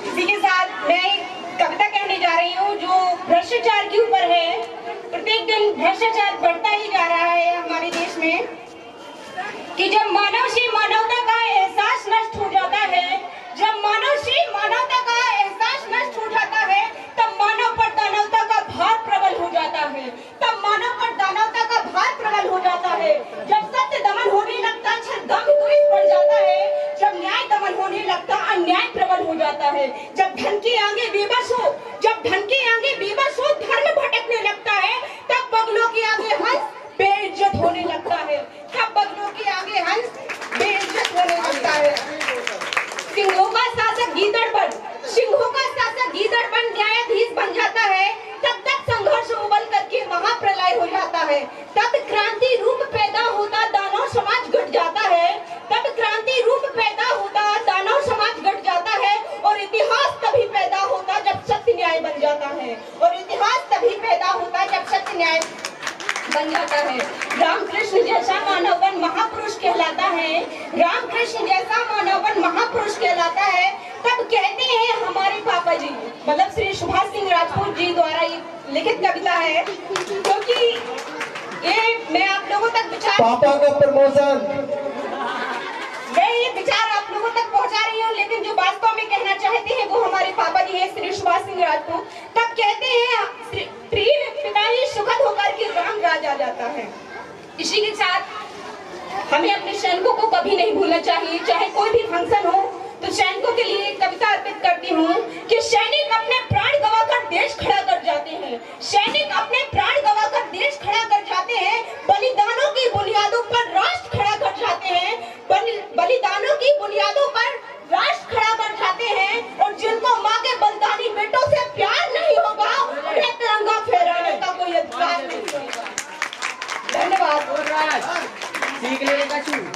इसी के साथ मैं कविता कहने जा रही हूँ जो भ्रष्टाचार के ऊपर है। प्रत्येक दिन भ्रष्टाचार बढ़ता ही जा रहा है हमारे देश में कि जब मानव से मानवता का एहसास नष्ट हो जाता है, जब मानव से मानवता का एहसास नष्ट हो जाता है, तब मानव पर दानवता का भार प्रबल हो जाता है, तब मानव पर दानवता का भार प्रबल हो जाता है। जब सत्य दमन होने लगता छलदम द्वेष बढ़ जाता है, जब न्याय दमन होने लगता अन्याय प्रबल हो जाता है, जब धन के आगे बेबस हो, जब धन के आगे बेबस हो धर्म भटकने लगता है, तब बगलों के आगे हंस बेइज्जत होने लगता है, तब बगलों के आगे हंस बेइज्जत होने लगता है। सिंहों का शासक गीदड़ बन, सिंहों का शासक गीदड़ बन न्यायाधीश बन जाता है, तब तक संघर्ष उबल करके महाप्रलय हो जाता है, तब क्रांति रूप पैदा होता दानव समाज घट जाता है, तब क्रांति रूप पैदा होता दानव समाज घट जाता है, और इतिहास तभी पैदा होता जब सत्य न्याय बन जाता है, और इतिहास तभी पैदा होता जब सत्य न्याय बन जाता है। रामकृष्ण जैसा मानववन महापुरुष कहलाता है, रामकृष्ण जैसा मानववन महापुरुष कहलाता है, तब कहते हैं हमारे पापा जी, मतलब श्री सुभाष सिंह राजपूत जी द्वारा ये लिखित कविता है, क्योंकि ये मैं आप लोगों तक विचार पापा का प्रमोशन, मैं ये विचार आप लोगों तक पहुंचा रही हूँ, लेकिन जो वास्तव में कहना चाहते हैं वो हमारे पापा जी है श्री सुभाष सिंह राजपूत। तब कहते हैं पिताजी सुखद होकर के राम राज आ जाता है। इसी के साथ हमें अपने सैनिकों को कभी नहीं भूलना चाहिए, चाहे कोई भी फंक्शन हो तो सैनिकों के लिए कविता अर्पित करती हूँ कि सैनिक अपने प्राण गंवाकर देश खड़ा कर जाते हैं, सैनिक अपने प्राण गंवाकर देश खड़ा कर जाते हैं, बलिदानों की बुनियादों पर राष्ट्र खड़ा कर जाते हैं, बलिदानों की बुनियादों पर राष्ट्र खड़ा कर जाते हैं, और जिनको माँ के बलिदानी बेटों से प्यार नहीं होगा उन्हें तिरंगा फहराने का कोई अधिकार नहीं होगा। धन्यवाद।